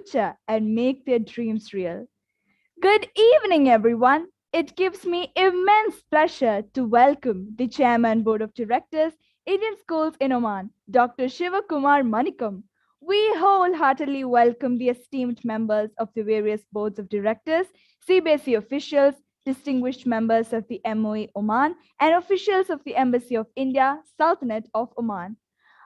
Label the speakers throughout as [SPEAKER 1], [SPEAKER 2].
[SPEAKER 1] future and make their dreams real. Good evening, everyone. It gives me immense pleasure to welcome the Chairman Board of Directors, Indian Schools in Oman, Dr. Shiva Kumar Manikam. We wholeheartedly welcome the esteemed members of the various boards of directors, CBSE officials, distinguished members of the MOE Oman, and officials of the Embassy of India, Sultanate of Oman.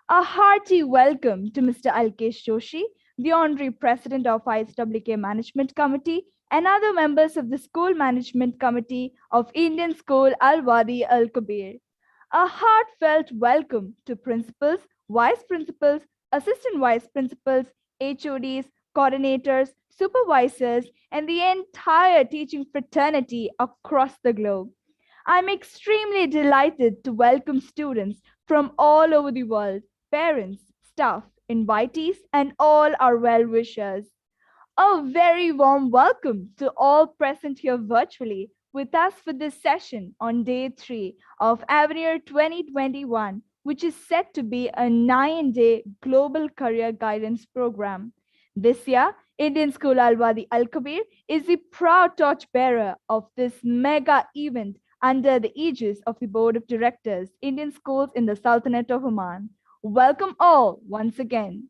[SPEAKER 1] A hearty welcome to Mr. Alkesh Joshi, the Honorary President of ISWK Management Committee, and other members of the School Management Committee of Indian School Al-Wadi Al-Kabir. A heartfelt welcome to principals, vice principals, assistant vice principals, HODs, coordinators, supervisors, and the entire teaching fraternity across the globe. I'm extremely delighted to welcome students from all over the world, parents, staff, invitees, and all our well-wishers. A very warm welcome to all present here virtually with us for this session on day 3 of AVENIR 2021, which is set to be a 9-day global career guidance program. This year, Indian School Al-Wadi Al-Kabir is the proud torchbearer of this mega event under the aegis of the Board of Directors, Indian Schools in the Sultanate of Oman. Welcome all once again.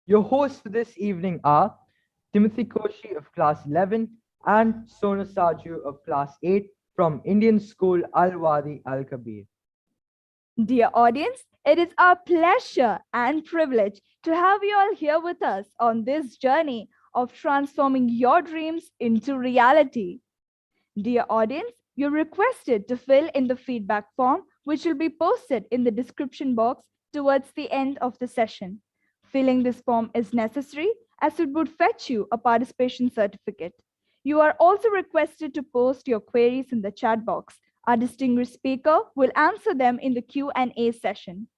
[SPEAKER 2] Your hosts for this evening are Timothy Koshi of Class 11 and Sona Saju of Class 8 from Indian School Al-Wadi Al-Kabir.
[SPEAKER 1] Dear audience, it is our pleasure and privilege to have you all here with us on this journey of transforming your dreams into reality. Dear audience, you're requested to fill in the feedback form, which will be posted in the description box towards the end of the session. Filling this form is necessary as it would fetch you a participation certificate. You are also requested to post your queries in the chat box. Our distinguished speaker will answer them in the Q&A session.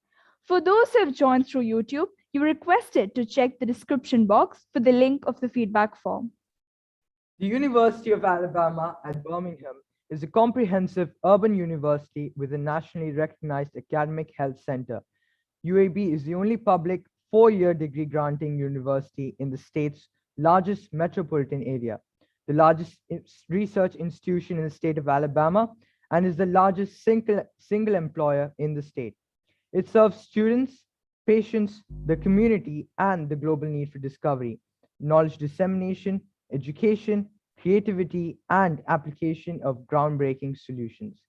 [SPEAKER 1] For those who have joined through YouTube, you're requested to check the description box for the link of the feedback form.
[SPEAKER 2] The University of Alabama at Birmingham is a comprehensive urban university with a nationally recognized academic health center. UAB is the only public 4-year degree granting university in the state's largest metropolitan area, the largest research institution in the state of Alabama, and is the largest single employer in the state. It serves students, patients, the community, and the global need for discovery, knowledge dissemination, education, creativity, and application of groundbreaking solutions.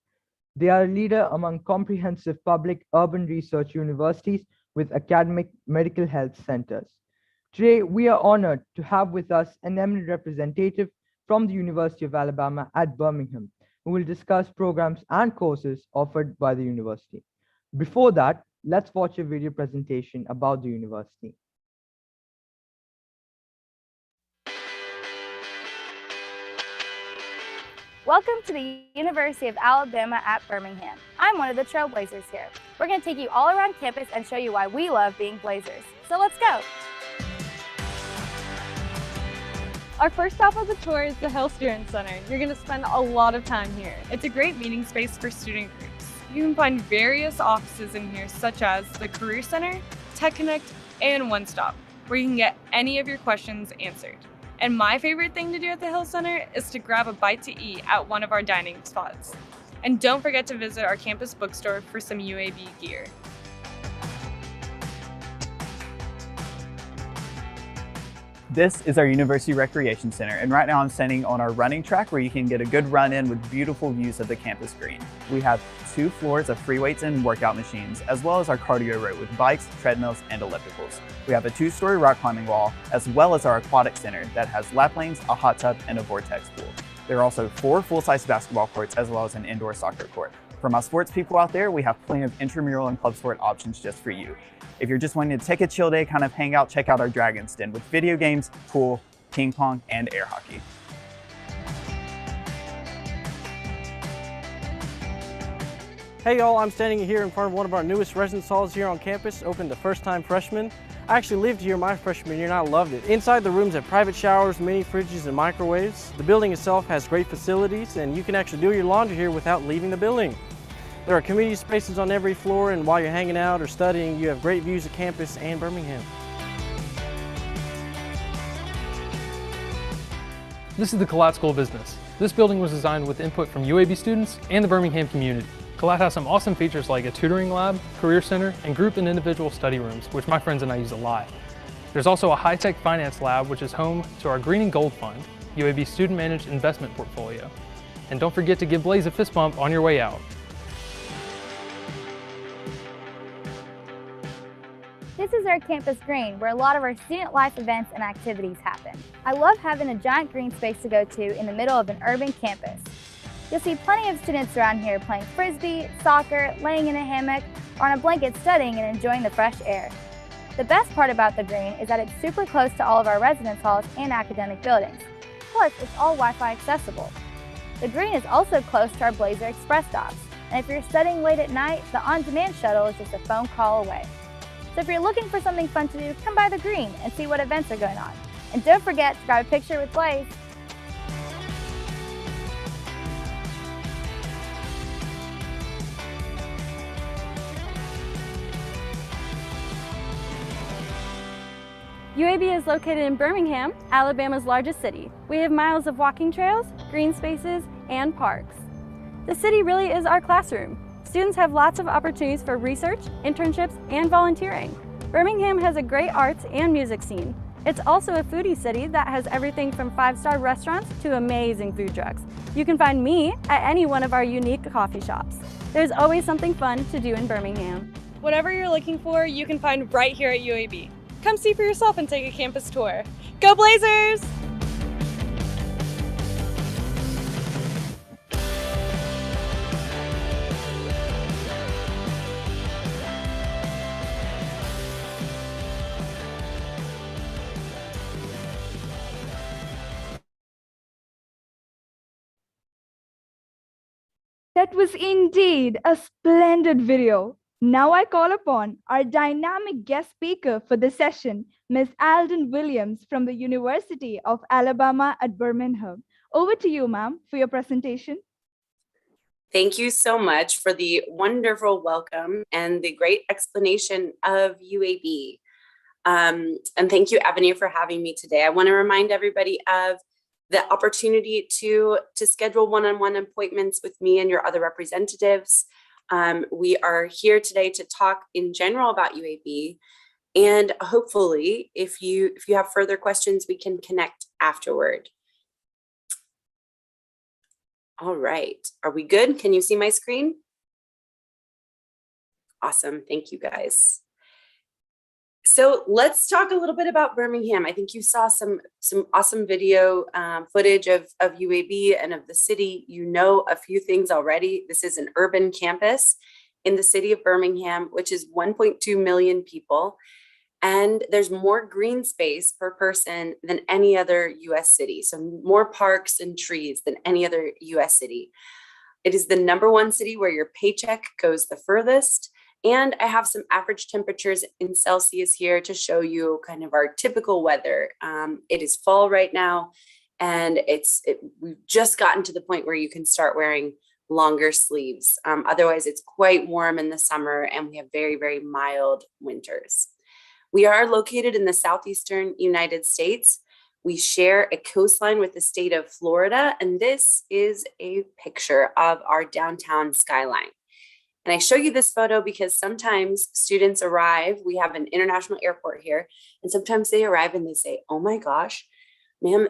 [SPEAKER 2] They are a leader among comprehensive public urban research universities with academic medical health centers. Today, we are honored to have with us an eminent representative from the University of Alabama at Birmingham, who will discuss programs and courses offered by the university. Before that, let's watch a video presentation about the university.
[SPEAKER 3] Welcome to the University of Alabama at Birmingham. I'm one of the trailblazers here. We're going to take you all around campus and show you why we love being blazers. So let's go.
[SPEAKER 4] Our first stop on the tour is the Hill Student Center. You're going to spend a lot of time here. It's a great meeting space for student groups. You can find various offices in here, such as the Career Center, Tech Connect, and One Stop, where you can get any of your questions answered. And my favorite thing to do at the Hill Center is to grab a bite to eat at one of our dining spots. And don't forget to visit our campus bookstore for some UAB gear.
[SPEAKER 5] This is our University Recreation Center, and right now I'm standing on our running track where you can get a good run in with beautiful views of the campus green. We have 2 floors of free weights and workout machines, as well as our cardio route with bikes, treadmills, and ellipticals. We have a 2-story rock climbing wall, as well as our aquatic center that has lap lanes, a hot tub, and a vortex pool. There are also 4 full-size basketball courts, as well as an indoor soccer court. For my sports people out there, we have plenty of intramural and club sport options just for you. If you're just wanting to take a chill day, kind of hang out, check out our Dragon's Den with video games, pool, ping pong, and air hockey.
[SPEAKER 6] Hey y'all, I'm standing here in front of one of our newest residence halls here on campus, open to first-time freshmen. I actually lived here my freshman year and I loved it. Inside the rooms have private showers, mini fridges, and microwaves. The building itself has great facilities and you can actually do your laundry here without leaving the building. There are community spaces on every floor, and while you're hanging out or studying, you have great views of campus and Birmingham.
[SPEAKER 7] This is the Collat School of Business. This building was designed with input from UAB students and the Birmingham community. Collat has some awesome features like a tutoring lab, career center, and group and individual study rooms, which my friends and I use a lot. There's also a high-tech finance lab, which is home to our Green and Gold Fund, UAB student-managed investment portfolio. And don't forget to give Blaze a fist bump on your way out.
[SPEAKER 3] This is our campus green, where a lot of our student life events and activities happen. I love having a giant green space to go to in the middle of an urban campus. You'll see plenty of students around here playing frisbee, soccer, laying in a hammock, or on a blanket studying and enjoying the fresh air. The best part about the green is that it's super close to all of our residence halls and academic buildings. Plus, it's all Wi-Fi accessible. The green is also close to our Blazer Express stops, and if you're studying late at night, the on-demand shuttle is just a phone call away. So if you're looking for something fun to do, come by the green and see what events are going on. And don't forget to grab a picture with Blaze.
[SPEAKER 4] UAB is located in Birmingham, Alabama's largest city. We have miles of walking trails, green spaces, and parks. The city really is our classroom. Students have lots of opportunities for research, internships, and volunteering. Birmingham has a great arts and music scene. It's also a foodie city that has everything from 5-star restaurants to amazing food trucks. You can find me at any one of our unique coffee shops. There's always something fun to do in Birmingham.
[SPEAKER 8] Whatever you're looking for, you can find right here at UAB. Come see for yourself and take a campus tour. Go Blazers!
[SPEAKER 1] That was indeed a splendid video. Now I call upon our dynamic guest speaker for the session, Ms. Alden Williams from the University of Alabama at Birmingham. Over to you, ma'am, for your presentation.
[SPEAKER 9] Thank you so much for the wonderful welcome and the great explanation of UAB. And thank you, AVENIR, for having me today. I want to remind everybody of the opportunity to schedule one-on-one appointments with me and your other representatives. We are here today to talk in general about UAB, and hopefully, if you have further questions, we can connect afterward. All right, are we good? Can you see my screen? Awesome, thank you guys. So let's talk a little bit about Birmingham. I think you saw some awesome video footage of UAB and of the city. You know a few things already. This is an urban campus in the city of Birmingham, which is 1.2 million people. And there's more green space per person than any other US city. So more parks and trees than any other US city. It is the #1 city where your paycheck goes the furthest. And I have some average temperatures in Celsius here to show you kind of our typical weather. It is fall right now, and we've just gotten to the point where you can start wearing longer sleeves. Otherwise, it's quite warm in the summer, and we have very, very mild winters. We are located in the southeastern United States. We share a coastline with the state of Florida, and this is a picture of our downtown skyline. And I show you this photo because sometimes students arrive, we have an international airport here, and sometimes they arrive and they say, oh my gosh, ma'am,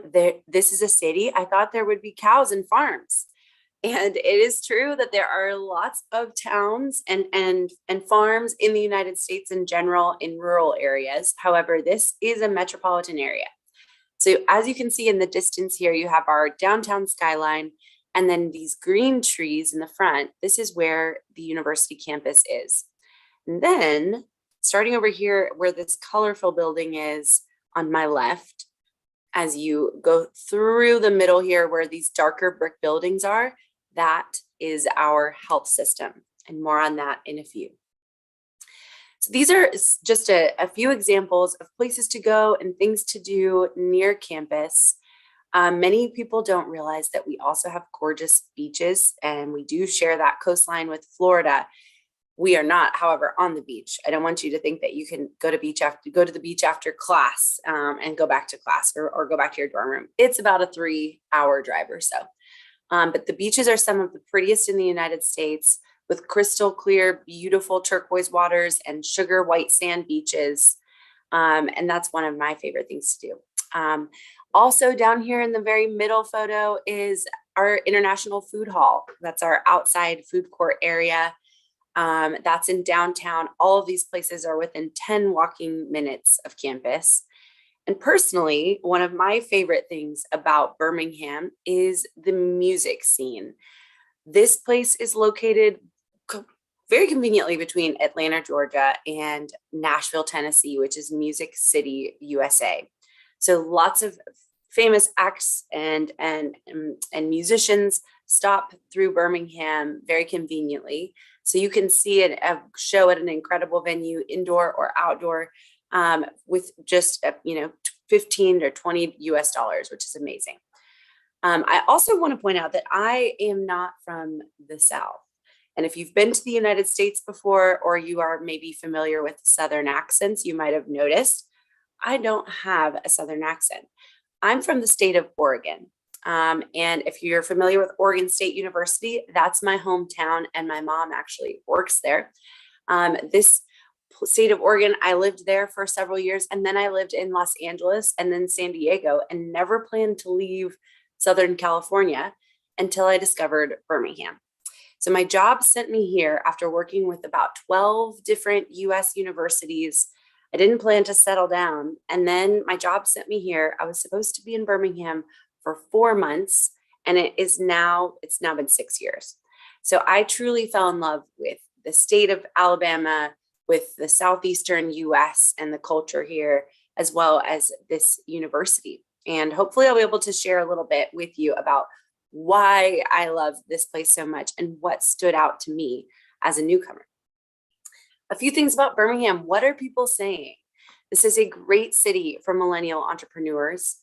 [SPEAKER 9] this is a city. I thought there would be cows and farms. And it is true that there are lots of towns and farms in the United States in general in rural areas. However, this is a metropolitan area. So as you can see in the distance here, you have our downtown skyline, and then these green trees in the front. This is where the university campus is. And then starting over here where this colorful building is on my left, as you go through the middle here where these darker brick buildings are, that is our health system, and more on that in a few. So these are just a few examples of places to go and things to do near campus. Many people don't realize that we also have gorgeous beaches, and we do share that coastline with Florida. We are not, however, on the beach. I don't want you to think that you can go to the beach after class and go back to class or go back to your dorm room. It's about a 3-hour drive or so. But the beaches are some of the prettiest in the United States, with crystal clear, beautiful turquoise waters and sugar white sand beaches. And that's one of my favorite things to do. Also down here in the very middle photo is our International Food Hall. That's our outside food court area. That's in downtown. All of these places are within 10 walking minutes of campus. And personally, one of my favorite things about Birmingham is the music scene. This place is located very conveniently between Atlanta, Georgia, and Nashville, Tennessee, which is Music City, USA. So lots of famous acts and musicians stop through Birmingham very conveniently. So you can see a show at an incredible venue, indoor or outdoor, with just $15 or $20 US, which is amazing. I also want to point out that I am not from the South. And if you've been to the United States before, or you are maybe familiar with Southern accents, you might have noticed I don't have a Southern accent. I'm from the state of Oregon. And if you're familiar with Oregon State University, that's my hometown, and my mom actually works there. This state of Oregon, I lived there for several years, and then I lived in Los Angeles and then San Diego, and never planned to leave Southern California until I discovered Birmingham. So my job sent me here after working with about 12 different US universities. I didn't plan to settle down. And then my job sent me here. I was supposed to be in Birmingham for 4 months, and it's now been 6 years. So I truly fell in love with the state of Alabama, with the Southeastern US and the culture here, as well as this university. And hopefully I'll be able to share a little bit with you about why I love this place so much and what stood out to me as a newcomer. A few things about Birmingham. What are people saying? This is a great city for millennial entrepreneurs.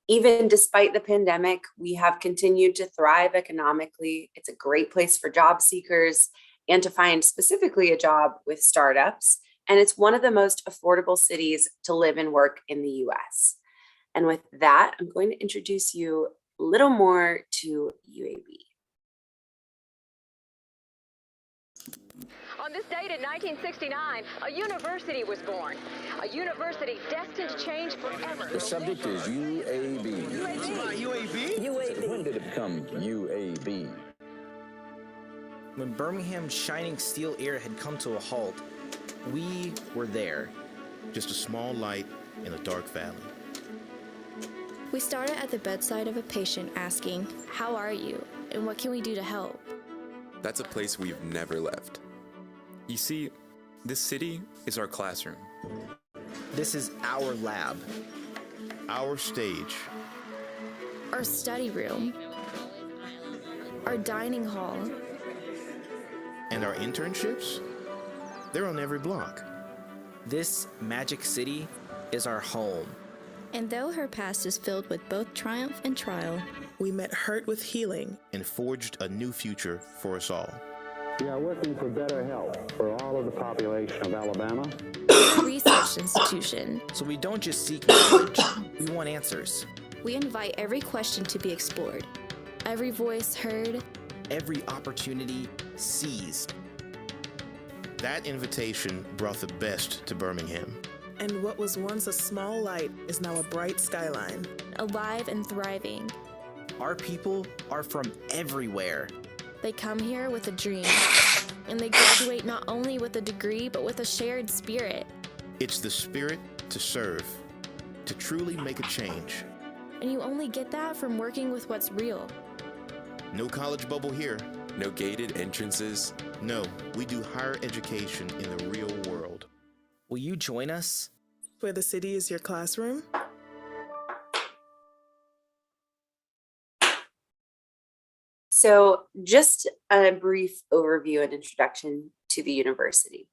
[SPEAKER 9] Even despite the pandemic, we have continued to thrive economically. It's a great place for job seekers and to find specifically a job with startups. And it's one of the most affordable cities to live and work in the US. And with that, I'm going to introduce you a little more to UAB.
[SPEAKER 10] On this date in 1969, a university was born. A university destined to change forever.
[SPEAKER 11] The subject is UAB. UAB? UAB? When did it become UAB?
[SPEAKER 12] When Birmingham's shining steel era had come to a halt, we were there.
[SPEAKER 13] Just a small light in a dark valley.
[SPEAKER 14] We started at the bedside of a patient asking, "How are you? And what can we do to help?"
[SPEAKER 15] That's a place we've never left. You see, this city is our classroom.
[SPEAKER 12] This is our lab.
[SPEAKER 13] Our stage.
[SPEAKER 14] Our study room. Our dining hall.
[SPEAKER 13] And our internships? They're on every block.
[SPEAKER 12] This magic city is our home.
[SPEAKER 14] And though her past is filled with both triumph and trial,
[SPEAKER 16] we met hurt with healing
[SPEAKER 13] and forged a new future for us all.
[SPEAKER 17] We are working for better health for all of the population of Alabama.
[SPEAKER 14] A research institution.
[SPEAKER 12] So we don't just seek knowledge, we want answers.
[SPEAKER 14] We invite every question to be explored, every voice heard,
[SPEAKER 12] every opportunity seized.
[SPEAKER 13] That invitation brought the best to Birmingham.
[SPEAKER 16] And what was once a small light is now a bright skyline.
[SPEAKER 14] Alive and thriving.
[SPEAKER 12] Our people are from everywhere.
[SPEAKER 14] They come here with a dream, and they graduate not only with a degree, but with a shared spirit.
[SPEAKER 13] It's the spirit to serve, to truly make a change.
[SPEAKER 14] And you only get that from working with what's real.
[SPEAKER 13] No college bubble here.
[SPEAKER 15] No gated entrances.
[SPEAKER 13] No, we do higher education in the real world.
[SPEAKER 12] Will you join us?
[SPEAKER 16] Where the city is your classroom?
[SPEAKER 9] So just a brief overview and introduction to the university.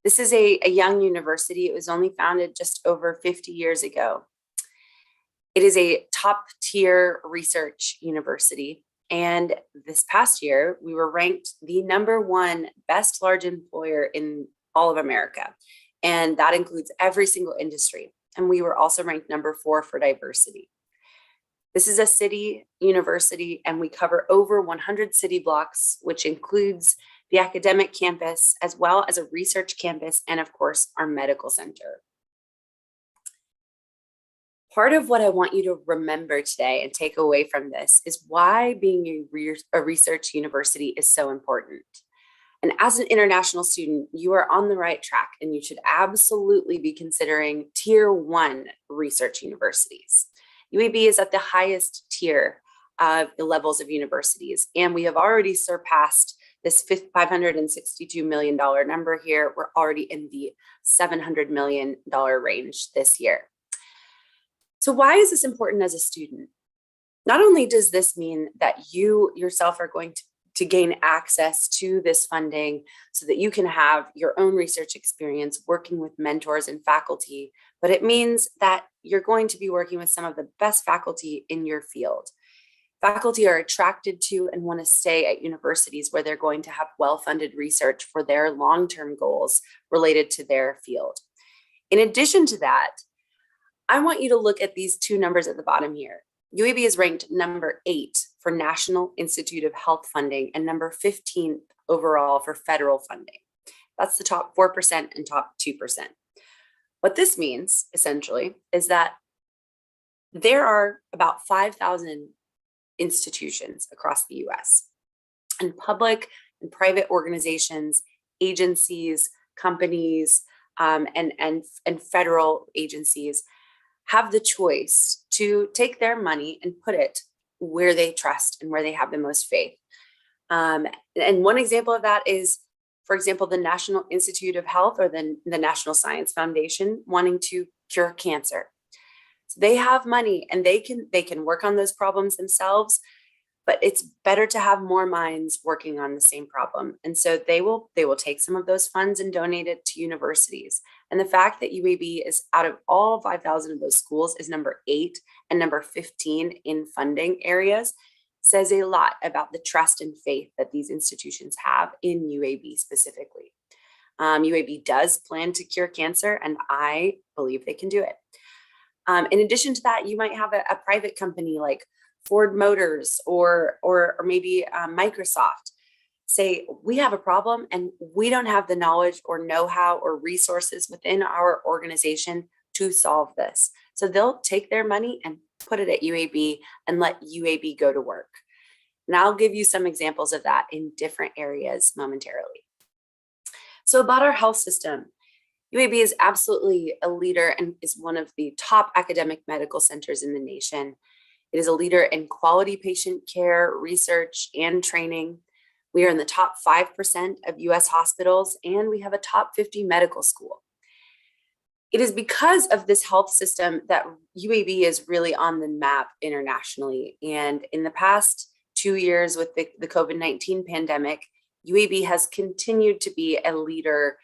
[SPEAKER 9] This is a young university. It was only founded just over 50 years ago. It is a top-tier research university, And this past year, we were ranked the #1 best large employer in all of America. And that includes every single industry. And we were also ranked #4 for diversity. This is a city university, and we cover over 100 city blocks, which includes the academic campus, as well as a research campus, and of course, our medical center. Part of what I want you to remember today and take away from this is why being a research university is so important. And as an international student, you are on the right track, and you should absolutely be considering Tier 1 research universities. UAB is at the highest tier of the levels of universities, and we have already surpassed this $562 million number here. We're already in the $700 million range this year. So why is this important as a student? Not only does this mean that you yourself are going to gain access to this funding so that you can have your own research experience working with mentors and faculty, but it means that you're going to be working with some of the best faculty in your field. Faculty are attracted to and want to stay at universities where they're going to have well-funded research for their long-term goals related to their field. In addition to that, I want you to look at these two numbers at the bottom here. UAB is ranked #8 for National Institute of Health funding and #15 overall for federal funding. That's the top 4% and top 2%. What this means, essentially, is that there are about 5,000 institutions across the US, and public and private organizations, agencies, companies, and federal agencies have the choice to take their money and put it where they trust and where they have the most faith. And one example of that is, for example, the National Institute of Health or the National Science Foundation wanting to cure cancer. So they have money and they can work on those problems themselves, but it's better to have more minds working on the same problem. And so they will take some of those funds and donate it to universities. And the fact that UAB is out of all 5,000 of those schools is #8 and #15 in funding areas says a lot about the trust and faith that these institutions have in UAB specifically. UAB does plan to cure cancer, and I believe they can do it. In addition to that, you might have a private company like Ford Motors or maybe Microsoft say, we have a problem and we don't have the knowledge or know-how or resources within our organization to solve this. So they'll take their money and put it at UAB and let UAB go to work. And I'll give you some examples of that in different areas momentarily. So about our health system, UAB is absolutely a leader and is one of the top academic medical centers in the nation. It is a leader in quality patient care, research, and training. We are in the top 5% of US hospitals, and we have a top 50 medical school. It is because of this health system that UAB is really on the map internationally. And in the past 2 years with the COVID-19 pandemic, UAB has continued to be a leader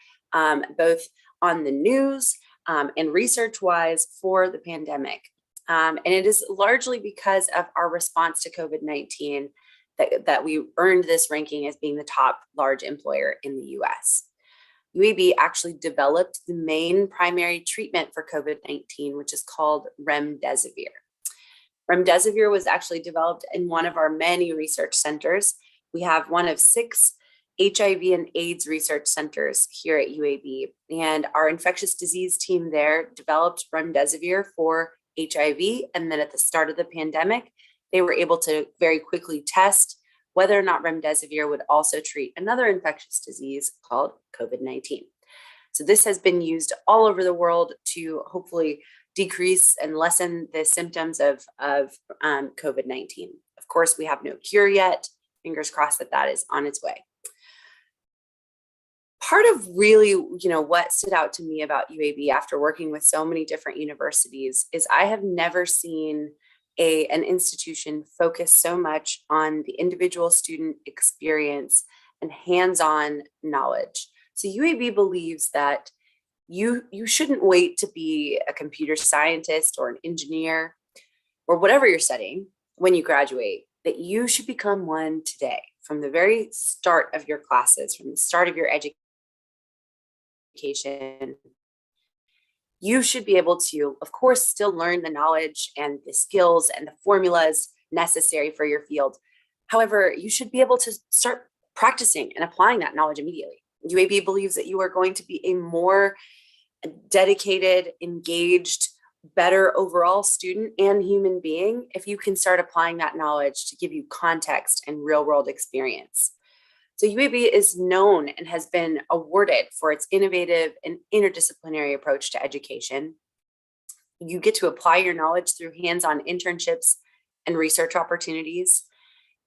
[SPEAKER 9] both on the news and research-wise for the pandemic. And it is largely because of our response to COVID-19 that we earned this ranking as being the top large employer in the US. UAB actually developed the main primary treatment for COVID-19, which is called remdesivir. Remdesivir was actually developed in one of our many research centers. We have one of 6 HIV and AIDS research centers here at UAB, and our infectious disease team there developed remdesivir for HIV, and then at the start of the pandemic, they were able to very quickly test whether or not remdesivir would also treat another infectious disease called COVID-19. So this has been used all over the world to hopefully decrease and lessen the symptoms of COVID-19. Of course, we have no cure yet. Fingers crossed that that is on its way. Part of really, what stood out to me about UAB after working with so many different universities is I have never seen an institution focus so much on the individual student experience and hands-on knowledge. So UAB believes that you shouldn't wait to be a computer scientist or an engineer or whatever you're studying when you graduate. that you should become one today, from the very start of your classes, from the start of your education. You should be able to, of course, still learn the knowledge and the skills and the formulas necessary for your field. However, you should be able to start practicing and applying that knowledge immediately. UAB believes that you are going to be a more dedicated, engaged, better overall student and human being if you can start applying that knowledge to give you context and real world experience. So UAB is known and has been awarded for its innovative and interdisciplinary approach to education. You get to apply your knowledge through hands-on internships and research opportunities.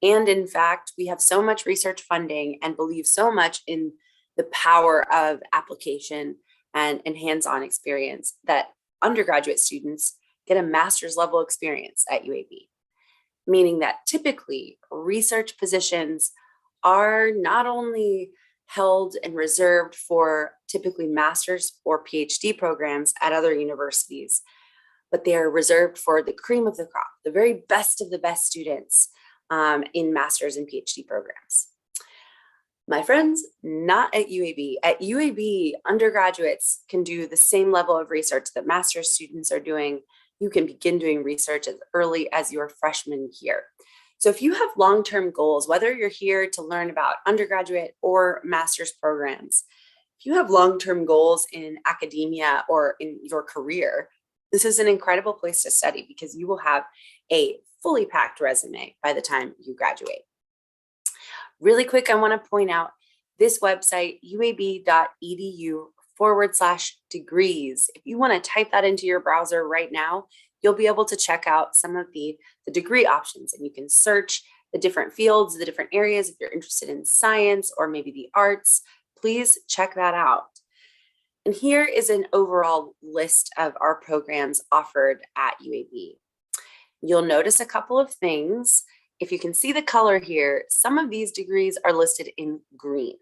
[SPEAKER 9] And in fact, we have so much research funding and believe so much in the power of application and hands-on experience that undergraduate students get a master's level experience at UAB, meaning that typically research positions are not only held and reserved for typically master's or PhD programs at other universities, but they are reserved for the cream of the crop, the very best of the best students in master's and PhD programs. My friends, not at UAB. At UAB, undergraduates can do the same level of research that master's students are doing. You can begin doing research as early as your freshman year. So if you have long-term goals, whether you're here to learn about undergraduate or master's programs, if you have long-term goals in academia or in your career, this is an incredible place to study because you will have a fully packed resume by the time you graduate. Really quick, I want to point out this website, uab.edu/degrees. If you want to type that into your browser right now, you'll be able to check out some of the degree options, and you can search the different fields, the different areas. If you're interested in science or maybe the arts, please check that out. And here is an overall list of our programs offered at UAB. You'll notice a couple of things. If you can see the color here, some of these degrees are listed in green.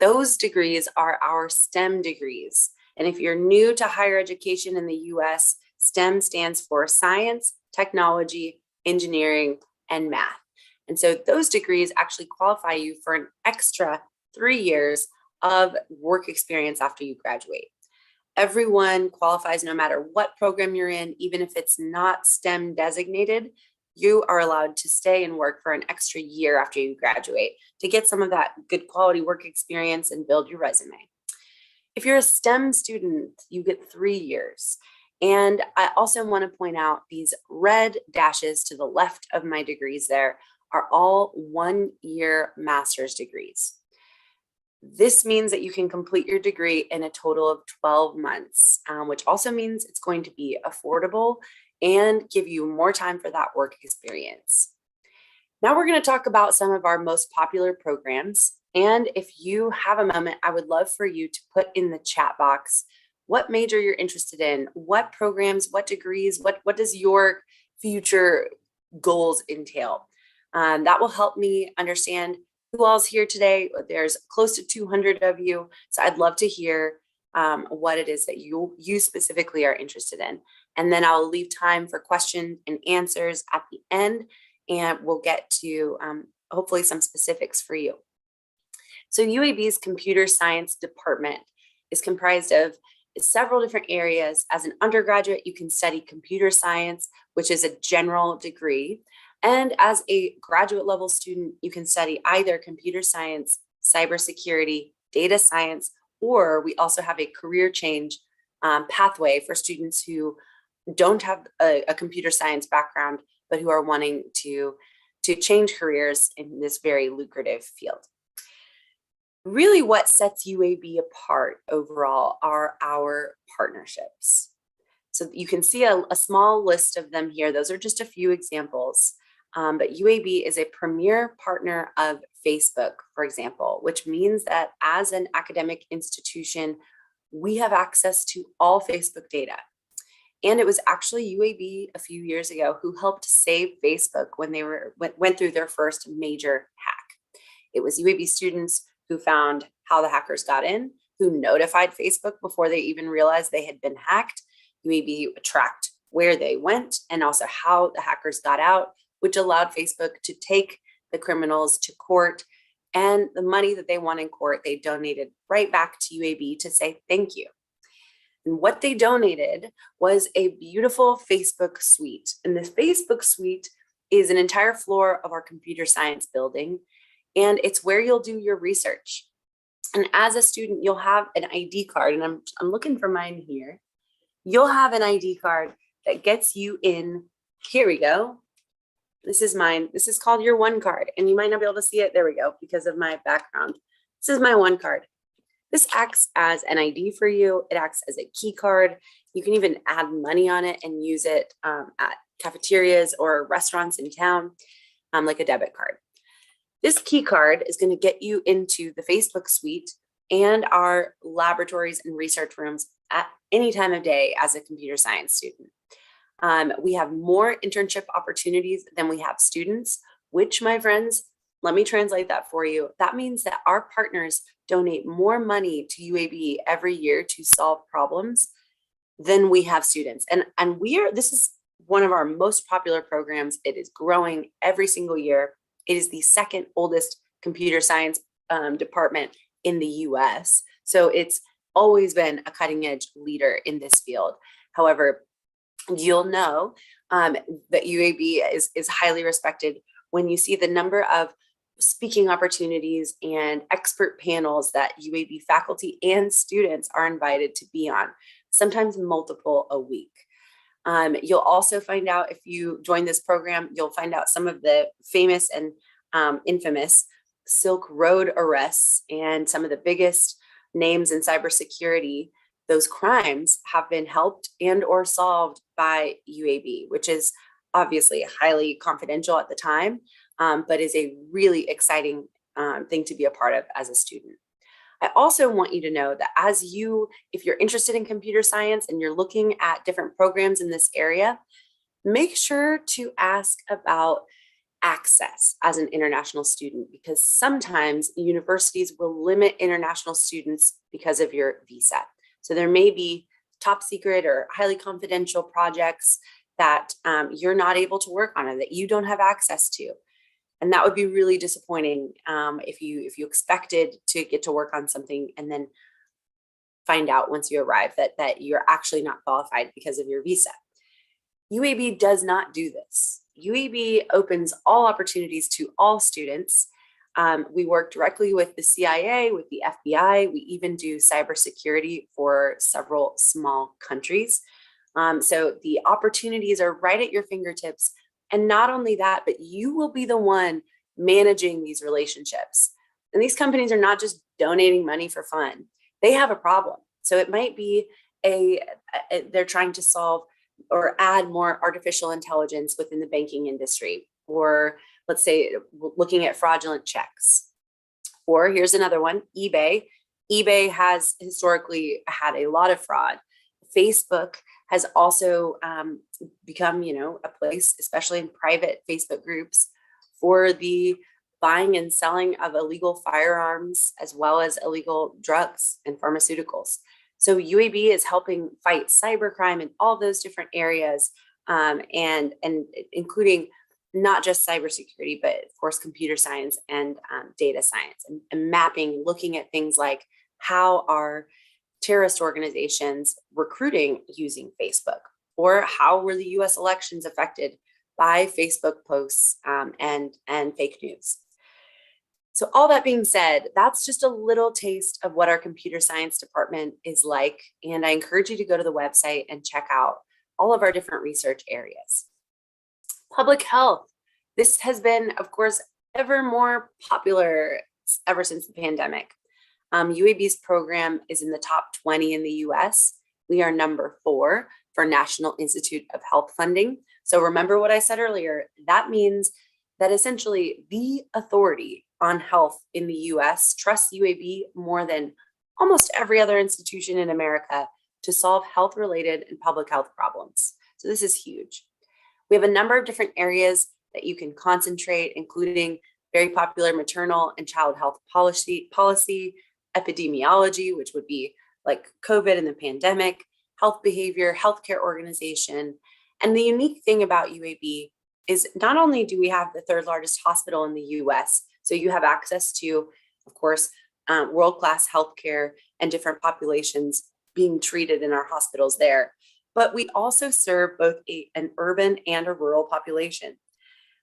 [SPEAKER 9] Those degrees are our STEM degrees. And if you're new to higher education in the US, STEM stands for science, technology, engineering, and math. And so those degrees actually qualify you for an extra 3 years of work experience after you graduate. Everyone qualifies no matter what program you're in, even if it's not STEM designated. You are allowed to stay and work for an extra year after you graduate to get some of that good quality work experience and build your resume. If you're a STEM student, you get 3 years. And I also want to point out these red dashes to the left of my degrees there are all 1-year master's degrees. This means that you can complete your degree in a total of 12 months, which also means it's going to be affordable and give you more time for that work experience. Now we're going to talk about some of our most popular programs. And if you have a moment, I would love for you to put in the chat box what major you're interested in, what programs, what degrees, what does your future goals entail? That will help me understand who all's here today. There's close to 200 of you. So I'd love to hear what it is that you specifically are interested in. And then I'll leave time for questions and answers at the end, and we'll get to hopefully some specifics for you. So UAB's computer science department is comprised of several different areas. As an undergraduate, you can study computer science, which is a general degree. And as a graduate level student, you can study either computer science, cybersecurity, data science, or we also have a career change pathway for students who don't have a computer science background, but who are wanting to change careers in this very lucrative field. Really, what sets UAB apart overall are our partnerships. So you can see a small list of them here. Those are just a few examples. But UAB is a premier partner of Facebook, for example, which means that as an academic institution, we have access to all Facebook data. And it was actually UAB a few years ago who helped save Facebook when they went through their first major hack. It was UAB students who found how the hackers got in, who notified Facebook before they even realized they had been hacked. UAB tracked where they went and also how the hackers got out, which allowed Facebook to take the criminals to court, and the money that they won in court, they donated right back to UAB to say thank you. And what they donated was a beautiful Facebook suite. And this Facebook suite is an entire floor of our computer science building, and it's where you'll do your research. And as a student, you'll have an ID card, and I'm looking for mine here. You'll have an ID card that gets you in. Here we go. This is mine. This is called your one card, and you might not be able to see it. There we go, because of my background. This is my one card. This acts as an ID for you. It acts as a key card. You can even add money on it and use it at cafeterias or restaurants in town, like a debit card. This key card is going to get you into the Facebook suite and our laboratories and research rooms at any time of day as a computer science student. We have more internship opportunities than we have students, which, my friends, let me translate that for you. That means that our partners donate more money to UAB every year to solve problems than we have students. And this is one of our most popular programs. It is growing every single year. It is the second oldest computer science department in the US. So it's always been a cutting edge leader in this field. However, you'll know that UAB is highly respected when you see the number of speaking opportunities and expert panels that UAB faculty and students are invited to be on, sometimes multiple a week. You'll also find out, if you join this program, you'll find out some of the famous and infamous Silk Road arrests and some of the biggest names in cybersecurity. Those crimes have been helped and or solved by UAB, which is obviously highly confidential at the time, but is a really exciting thing to be a part of as a student. I also want you to know that if you're interested in computer science and you're looking at different programs in this area, make sure to ask about access as an international student, because sometimes universities will limit international students because of your visa. So there may be top secret or highly confidential projects that you're not able to work on or that you don't have access to. And that would be really disappointing if you expected to get to work on something and then find out once you arrive that you're actually not qualified because of your visa. UAB does not do this. UAB opens all opportunities to all students. We work directly with the CIA, with the FBI. We even do cybersecurity for several small countries. So the opportunities are right at your fingertips. And not only that, but you will be the one managing these relationships. And these companies are not just donating money for fun. They have a problem. So it might be they're trying to solve or add more artificial intelligence within the banking industry, or let's say looking at fraudulent checks. Or here's another one, eBay. eBay has historically had a lot of fraud. Facebook has also become, a place, especially in private Facebook groups, for the buying and selling of illegal firearms as well as illegal drugs and pharmaceuticals. So UAB is helping fight cybercrime in all those different areas, and including not just cybersecurity, but of course computer science and data science, and mapping, looking at things like how are terrorist organizations recruiting using Facebook, or how were the US elections affected by Facebook posts and fake news. So all that being said, that's just a little taste of what our computer science department is like. And I encourage you to go to the website and check out all of our different research areas. Public health. This has been, of course, ever more popular ever since the pandemic. UAB's program is in the top 20 in the US. We are number 4 for National Institute of Health funding. So remember what I said earlier, that means that essentially the authority on health in the US trusts UAB more than almost every other institution in America to solve health-related and public health problems. So this is huge. We have a number of different areas that you can concentrate, including very popular maternal and child health policy, epidemiology, which would be like COVID and the pandemic, health behavior, healthcare organization. And the unique thing about UAB is not only do we have the third largest hospital in the US, so you have access to, of course, world-class healthcare and different populations being treated in our hospitals there, but we also serve both an urban and a rural population.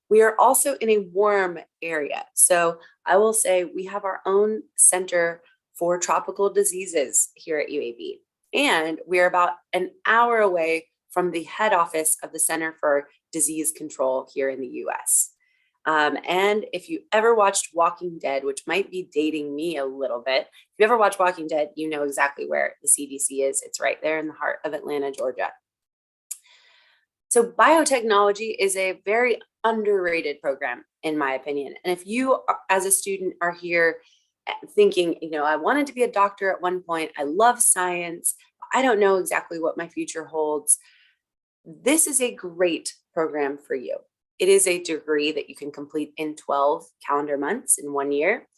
[SPEAKER 9] We are also in a warm area. So I will say we have our own center for tropical diseases here at UAB. And we're about an hour away from the head office of the Center for Disease Control here in the US. And if you ever watched Walking Dead, which might be dating me a little bit, if you ever watched Walking Dead, you know exactly where the CDC is. It's right there in the heart of Atlanta, Georgia. So biotechnology is a very underrated program, in my opinion. And if you, as a student, are here thinking, I wanted to be a doctor at one point, I love science, I don't know exactly what my future holds, this is a great program for you. It is a degree that you can complete in 12 calendar months in 1 year.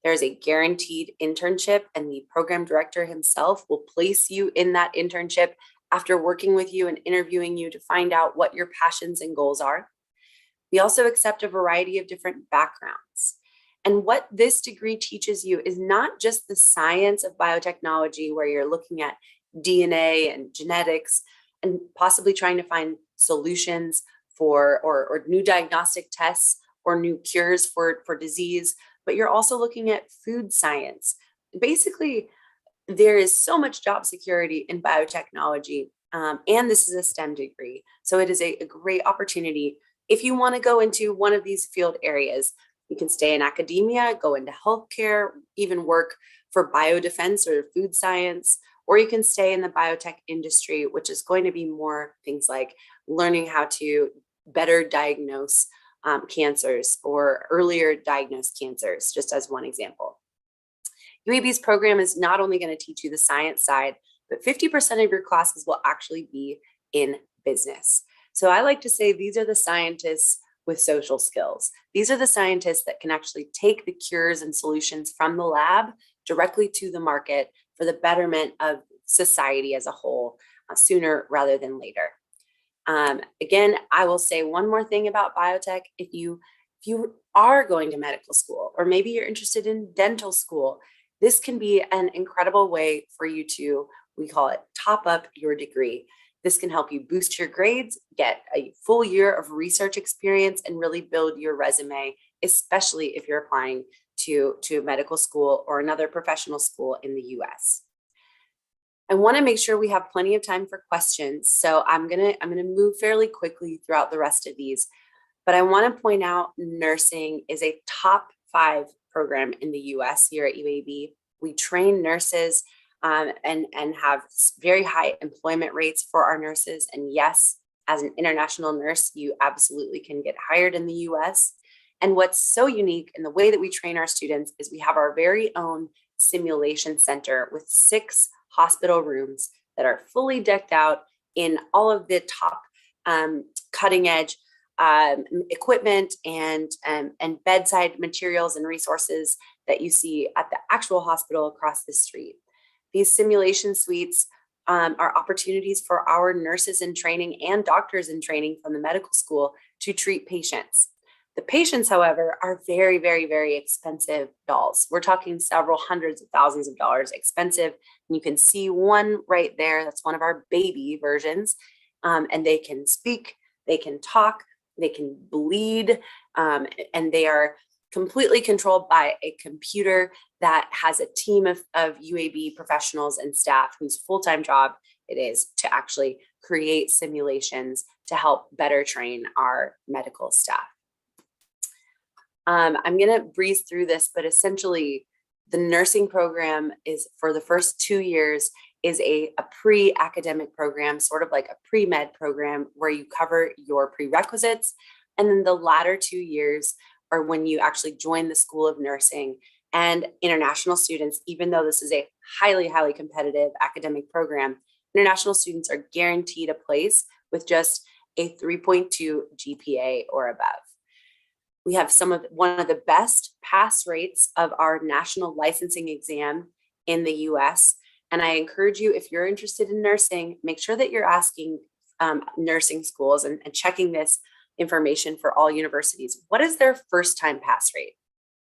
[SPEAKER 9] There's a guaranteed internship, and the program director himself will place you in that internship after working with you and interviewing you to find out what your passions and goals are. We also accept a variety of different backgrounds. And what this degree teaches you is not just the science of biotechnology, where you're looking at DNA and genetics and possibly trying to find solutions for or new diagnostic tests or new cures for disease, but you're also looking at food science. Basically, there is so much job security in biotechnology, and this is a STEM degree. So it is a great opportunity. If you want to go into one of these field areas, you can stay in academia, go into healthcare, even work for biodefense or food science, or you can stay in the biotech industry, which is going to be more things like learning how to better diagnose cancers or earlier diagnosed cancers, just as one example. UAB's program is not only going to teach you the science side, but 50% of your classes will actually be in business. So I like to say these are the scientists with social skills. These are the scientists that can actually take the cures and solutions from the lab directly to the market for the betterment of society as a whole, sooner rather than later. Again, I will say one more thing about biotech. If you are going to medical school, or maybe you're interested in dental school, this can be an incredible way for you to, we call it, top up your degree. This can help you boost your grades, get a full year of research experience, and really build your resume, especially if you're applying to medical school or another professional school in the US. I want to make sure we have plenty of time for questions, so I'm gonna move fairly quickly throughout the rest of these. But I want to point out nursing is a top 5 program in the US here at UAB. We train nurses and have very high employment rates for our nurses. And yes, as an international nurse, you absolutely can get hired in the US. And what's so unique in the way that we train our students is we have our very own simulation center with 6 hospital rooms that are fully decked out in all of the top cutting edge equipment and bedside materials and resources that you see at the actual hospital across the street. These simulation suites are opportunities for our nurses in training and doctors in training from the medical school to treat patients. The patients, however, are very, very, very expensive dolls. We're talking several hundreds of thousands of dollars expensive. And you can see one right there. That's one of our baby versions. And they can speak, they can talk, they can bleed, and they are completely controlled by a computer that has a team of UAB professionals and staff whose full-time job it is to actually create simulations to help better train our medical staff. I'm going to breeze through this, but essentially the nursing program is, for the first 2 years, is a pre-academic program, sort of like a pre-med program where you cover your prerequisites. And then the latter 2 years are when you actually join the School of Nursing. And international students, even though this is a highly, highly competitive academic program, international students are guaranteed a place with just a 3.2 GPA or above. We have one of the best pass rates of our national licensing exam in the US. And I encourage you, if you're interested in nursing, make sure that you're asking nursing schools and checking this information for all universities. What is their first time pass rate?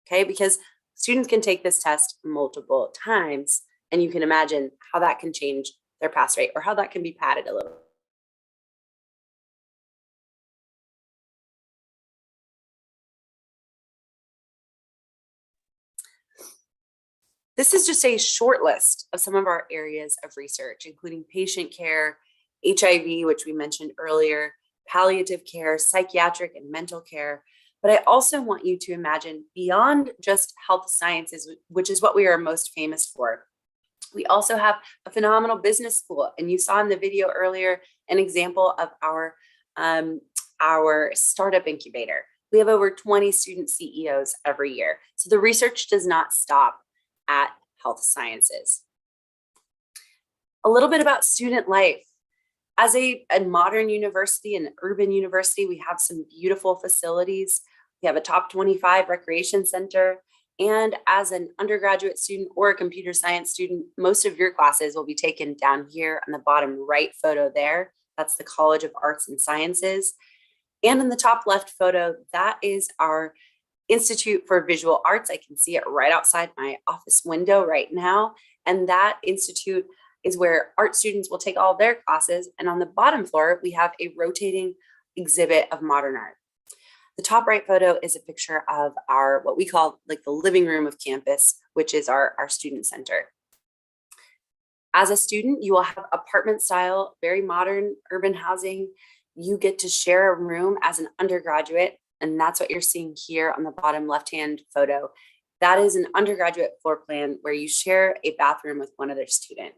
[SPEAKER 9] Okay, because students can take this test multiple times, and you can imagine how that can change their pass rate or how that can be padded a little. This is just a short list of some of our areas of research, including patient care, HIV, which we mentioned earlier, palliative care, psychiatric and mental care. But I also want you to imagine beyond just health sciences, which is what we are most famous for. We also have a phenomenal business school. And you saw in the video earlier an example of our startup incubator. We have over 20 student CEOs every year. So the research does not stop at health sciences. A little bit about student life. As a modern university, an urban university, we have some beautiful facilities. We have a top 25 recreation center. And as an undergraduate student or a computer science student, most of your classes will be taken down here on the bottom right photo there. That's the College of Arts and Sciences. And in the top left photo, that is our Institute for Visual Arts. I can see it right outside my office window right now. And that institute is where art students will take all their classes. And on the bottom floor, we have a rotating exhibit of modern art. The top right photo is a picture of our, what we call like the living room of campus, which is our student center. As a student, you will have apartment style, very modern urban housing. You get to share a room as an undergraduate. And that's what you're seeing here on the bottom left-hand photo. That is an undergraduate floor plan where you share a bathroom with one other student.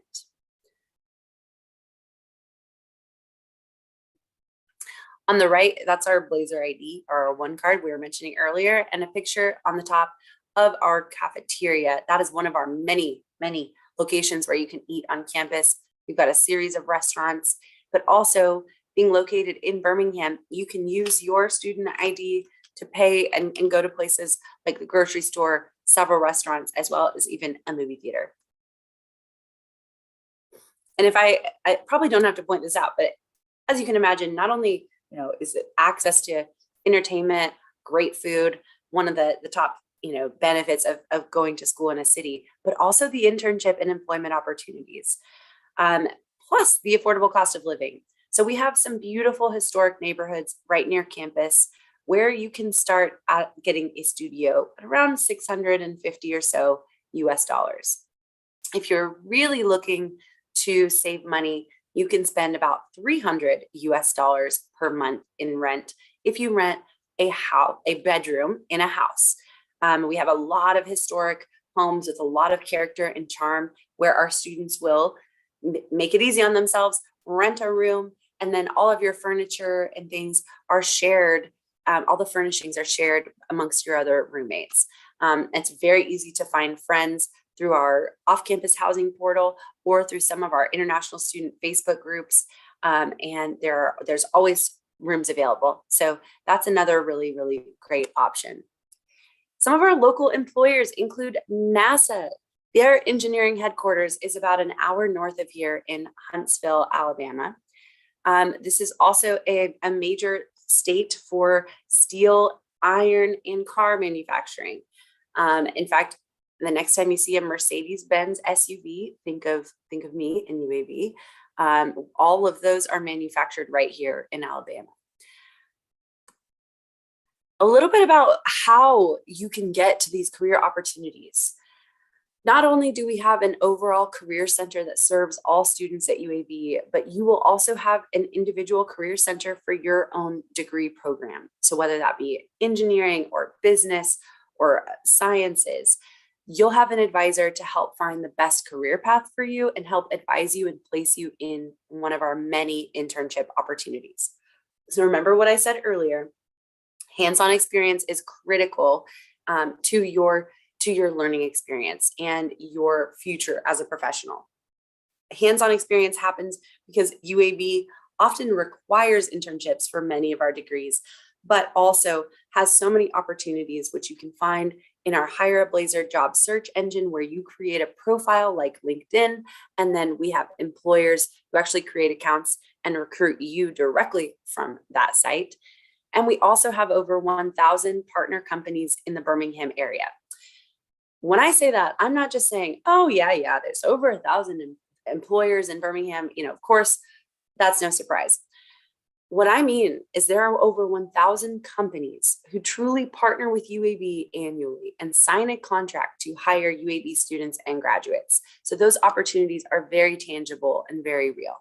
[SPEAKER 9] On the right, that's our Blazer ID, or our one card we were mentioning earlier, and a picture on the top of our cafeteria. That is one of our many, many locations where you can eat on campus. We've got a series of restaurants, but also being located in Birmingham, you can use your student ID to pay and go to places like the grocery store, several restaurants, as well as even a movie theater. And if I probably don't have to point this out, but as you can imagine, not only is it access to entertainment, great food, one of the top benefits of going to school in a city, but also the internship and employment opportunities, plus the affordable cost of living. So we have some beautiful historic neighborhoods right near campus where you can start at getting a studio at around $650 or so US dollars. If you're really looking to save money, you can spend about $300 US dollars per month in rent if you rent a bedroom in a house. We have a lot of historic homes with a lot of character and charm where our students will make it easy on themselves, rent a room, and then all of your furniture and things are shared. All the furnishings are shared amongst your other roommates. It's very easy to find friends through our off-campus housing portal or through some of our international student Facebook groups. And there's always rooms available. So that's another really, really great option. Some of our local employers include NASA. Their engineering headquarters is about an hour north of here in Huntsville, Alabama. This is also a major state for steel, iron, and car manufacturing. In fact, the next time you see a Mercedes-Benz SUV, think of me in UAB. All of those are manufactured right here in Alabama. A little bit about how you can get to these career opportunities. Not only do we have an overall career center that serves all students at UAB, but you will also have an individual career center for your own degree program. So whether that be engineering or business or sciences, you'll have an advisor to help find the best career path for you and help advise you and place you in one of our many internship opportunities. So remember what I said earlier, hands-on experience is critical to your learning experience and your future as a professional. Hands-on experience happens because UAB often requires internships for many of our degrees, but also has so many opportunities, which you can find in our Hire a Blazer job search engine, where you create a profile like LinkedIn, and then we have employers who actually create accounts and recruit you directly from that site. And we also have over 1,000 partner companies in the Birmingham area. When I say that, I'm not just saying, oh yeah, there's over 1,000 employers in Birmingham. Of course, that's no surprise. What I mean is there are over 1,000 companies who truly partner with UAB annually and sign a contract to hire UAB students and graduates. So those opportunities are very tangible and very real.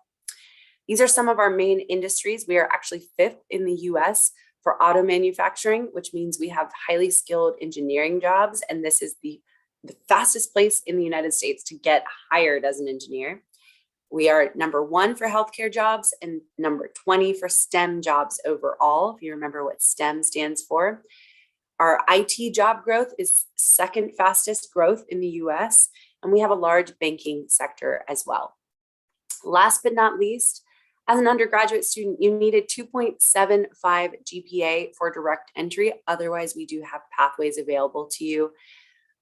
[SPEAKER 9] These are some of our main industries. We are actually 5th in the US for auto manufacturing, which means we have highly skilled engineering jobs. And this is the fastest place in the United States to get hired as an engineer. We are number 1 for healthcare jobs and number 20 for STEM jobs overall, if you remember what STEM stands for. Our IT job growth is 2nd fastest growth in the US, and we have a large banking sector as well. Last but not least, as an undergraduate student, you need a 2.75 GPA for direct entry. Otherwise, we do have pathways available to you.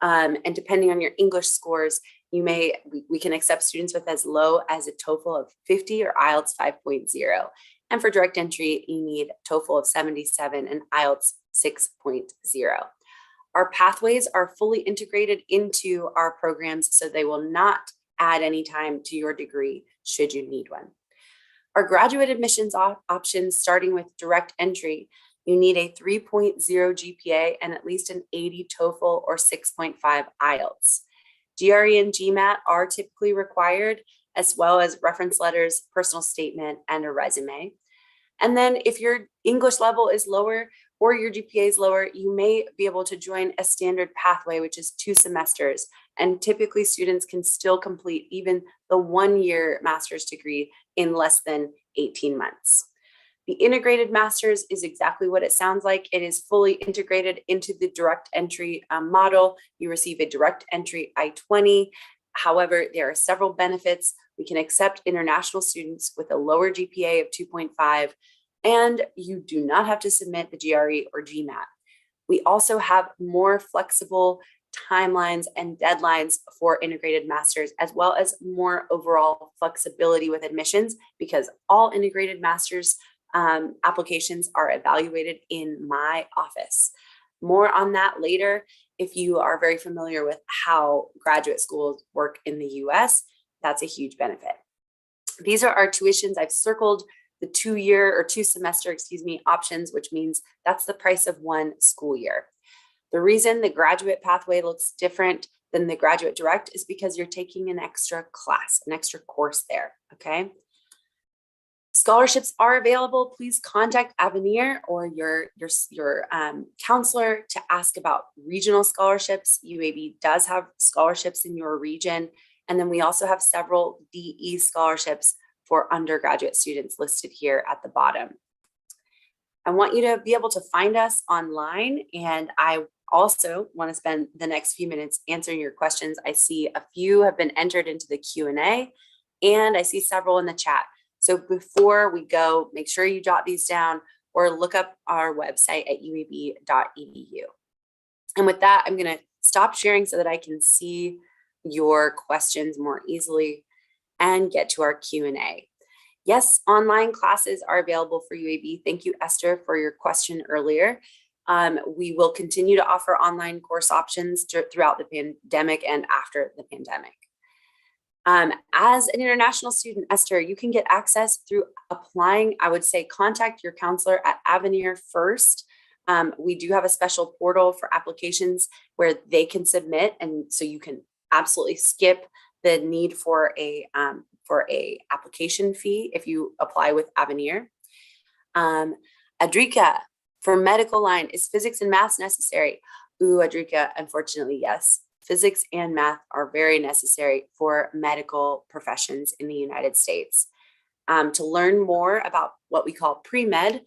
[SPEAKER 9] And depending on your English scores, we can accept students with as low as a TOEFL of 50 or IELTS 5.0. And for direct entry, you need TOEFL of 77 and IELTS 6.0. Our pathways are fully integrated into our programs, so they will not add any time to your degree should you need one. Our graduate admissions options, starting with direct entry, you need a 3.0 GPA and at least an 80 TOEFL or 6.5 IELTS. GRE and GMAT are typically required, as well as reference letters, personal statement, and a resume. And then if your English level is lower or your GPA is lower, you may be able to join a standard pathway, which is 2 semesters. And typically students can still complete even the 1-year master's degree in less than 18 months. The integrated master's is exactly what it sounds like. It is fully integrated into the direct entry model. You receive a direct entry I-20. However, there are several benefits. We can accept international students with a lower GPA of 2.5, and you do not have to submit the GRE or GMAT. We also have more flexible timelines and deadlines for integrated masters, as well as more overall flexibility with admissions, because all integrated masters applications are evaluated in my office. More on that later. If you are very familiar with how graduate schools work in the US, that's a huge benefit. These are our tuitions. I've circled the 2-year or 2-semester, options, which means that's the price of 1 school year. The reason the graduate pathway looks different than the graduate direct is because you're taking an extra class, an extra course there, okay? Scholarships are available. Please contact AVENIR or your counselor to ask about regional scholarships. UAB does have scholarships in your region. And then we also have several DE scholarships for undergraduate students listed here at the bottom. I want you to be able to find us online, and I also want to spend the next few minutes answering your questions. I see a few have been entered into the Q&A, and I see several in the chat. So before we go, make sure you jot these down or look up our website at uab.edu. And with that, I'm going to stop sharing so that I can see your questions more easily and get to our Q&A. Yes, online classes are available for UAB. Thank you, Esther, for your question earlier. We will continue to offer online course options throughout the pandemic and after the pandemic. As an international student, Esther, you can get access through applying. I would say contact your counselor at AVENIR first. We do have a special portal for applications where they can submit, and so you can absolutely skip the need for a application fee if you apply with AVENIR. Adrika, for medical line, is physics and math necessary? Ooh, Adrika, unfortunately, yes. Physics and math are very necessary for medical professions in the United States. To learn more about what we call pre-med,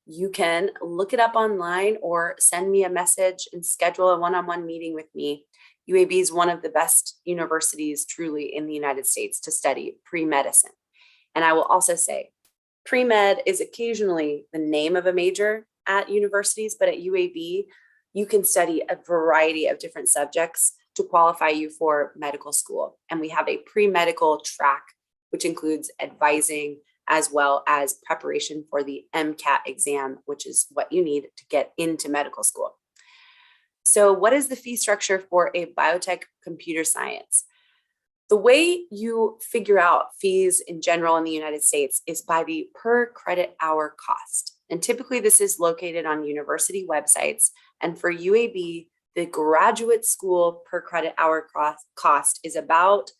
[SPEAKER 9] you can look it up online or send me a message and schedule a one-on-one meeting with me. UAB is one of the best universities truly in the United States to study pre-medicine. And I will also say, pre-med is occasionally the name of a major at universities, but at UAB, you can study a variety of different subjects to qualify you for medical school. And we have a pre-medical track, which includes advising, as well as preparation for the MCAT exam, which is what you need to get into medical school. So what is the fee structure for a biotech computer science? The way you figure out fees in general in the United States is by the per credit hour cost. And typically this is located on university websites. And for UAB, the graduate school per credit hour cost is about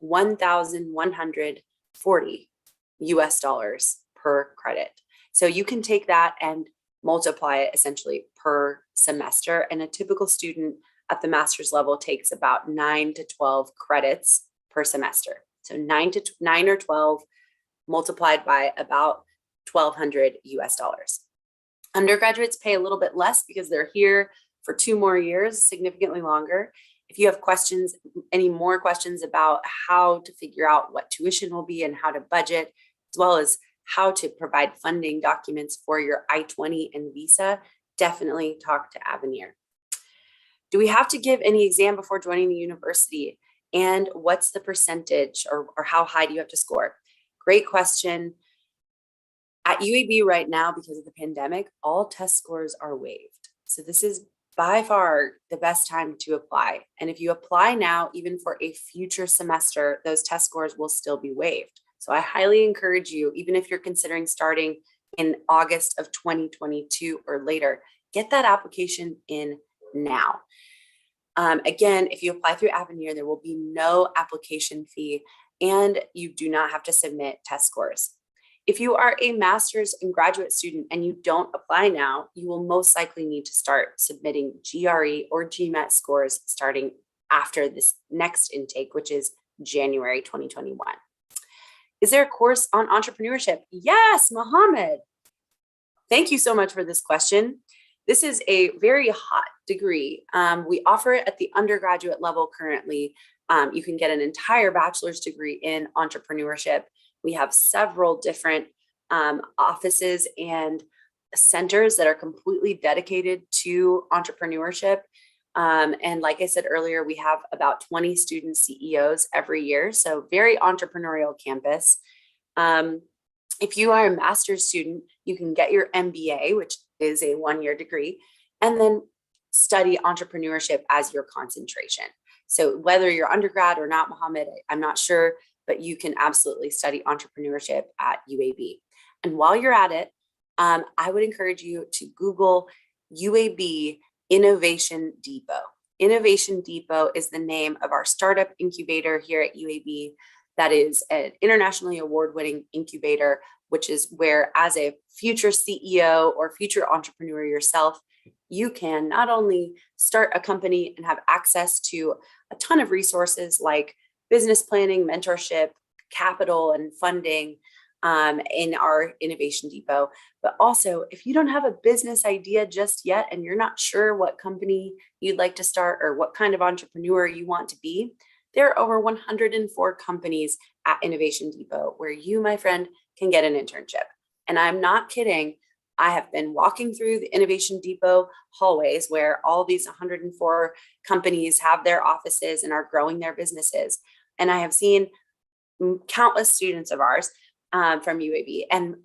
[SPEAKER 9] $1,140 US per credit. So you can take that and multiply it essentially per semester. And a typical student at the master's level takes about 9 to 12 credits per semester. So 9 or 12 multiplied by about $1,200 US. Undergraduates pay a little bit less because they're here for 2 more years, significantly longer. If you have questions, any more questions about how to figure out what tuition will be and how to budget, as well as how to provide funding documents for your I-20 and visa, definitely talk to AVENIR. Do we have to give any exam before joining the university? And what's the percentage or how high do you have to score? Great question. At UAB right now, because of the pandemic, all test scores are waived. So this is by far the best time to apply. And if you apply now, even for a future semester, those test scores will still be waived. So I highly encourage you, even if you're considering starting in August of 2022 or later, get that application in now. Again, if you apply through AVENIR, there will be no application fee and you do not have to submit test scores. If you are a master's and graduate student and you don't apply now, you will most likely need to start submitting GRE or GMAT scores starting after this next intake, which is January 2021. Is there a course on entrepreneurship? Yes, Mohammed. Thank you so much for this question. This is a very hot degree. We offer it at the undergraduate level currently. You can get an entire bachelor's degree in entrepreneurship. We have several different offices and centers that are completely dedicated to entrepreneurship. And like I said earlier, we have about 20 student CEOs every year. So very entrepreneurial campus. If you are a master's student, you can get your MBA, which is a 1-year degree, and then study entrepreneurship as your concentration. So whether you're undergrad or not, Mohammed, I'm not sure, but you can absolutely study entrepreneurship at UAB. And while you're at it, I would encourage you to Google UAB Innovation Depot. Innovation Depot is the name of our startup incubator here at UAB. That is an internationally award-winning incubator, which is where, as a future CEO or future entrepreneur yourself, you can not only start a company and have access to a ton of resources like business planning, mentorship, capital, and funding in our Innovation Depot, but also if you don't have a business idea just yet and you're not sure what company you'd like to start or what kind of entrepreneur you want to be, there are over 104 companies at Innovation Depot where you, my friend, can get an internship. And I'm not kidding. I have been walking through the Innovation Depot hallways where all these 104 companies have their offices and are growing their businesses. And I have seen countless students of ours from UAB. And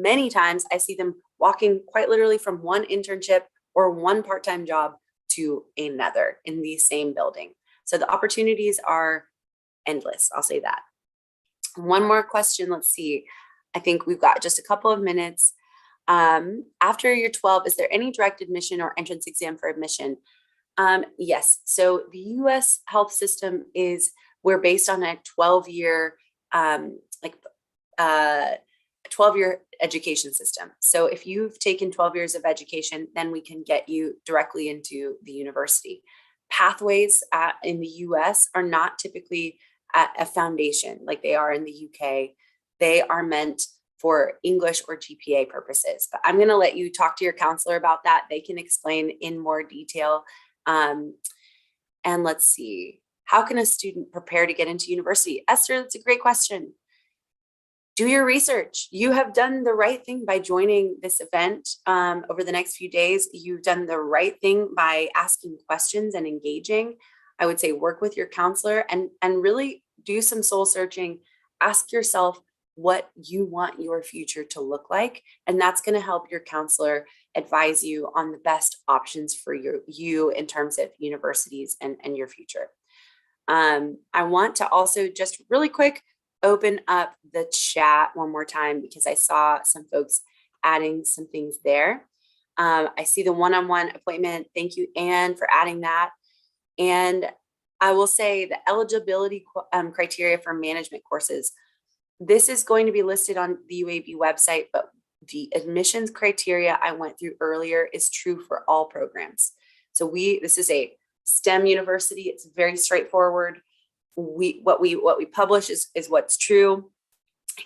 [SPEAKER 9] many times I see them walking quite literally from one internship or one part-time job to another in the same building. So the opportunities are endless, I'll say that. One more question, let's see. I think we've got just a couple of minutes. After year 12, is there any direct admission or entrance exam for admission? Yes, so the US health system we're based on a 12-year 12-year education system. So if you've taken 12 years of education, then we can get you directly into the university. Pathways in the US are not typically at a foundation like they are in the UK. They are meant for English or GPA purposes. But I'm going to let you talk to your counselor about that. They can explain in more detail. And let's see, how can a student prepare to get into university? Esther, that's a great question. Do your research. You have done the right thing by joining this event over the next few days. You've done the right thing by asking questions and engaging. I would say work with your counselor and really do some soul searching. Ask yourself, what you want your future to look like. And that's going to help your counselor advise you on the best options for you in terms of universities and your future. I want to also just really quick open up the chat one more time because I saw some folks adding some things there. I see the one-on-one appointment. Thank you, Anne, for adding that. And I will say the eligibility criteria for management courses. This is going to be listed on the UAB website, but the admissions criteria I went through earlier is true for all programs. So this is a STEM university. It's very straightforward. What we publish is what's true.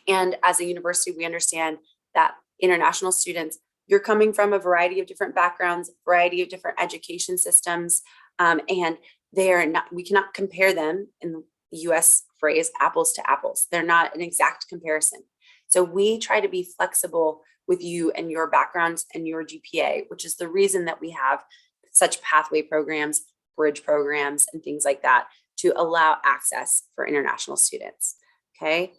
[SPEAKER 9] And as a university, we understand that international students, you're coming from a variety of different backgrounds, variety of different education systems, and we cannot compare them, in the US phrase, apples to apples. They're not an exact comparison. So we try to be flexible with you and your backgrounds and your GPA, which is the reason that we have such pathway programs, bridge programs, and things like that to allow access for international students. Okay.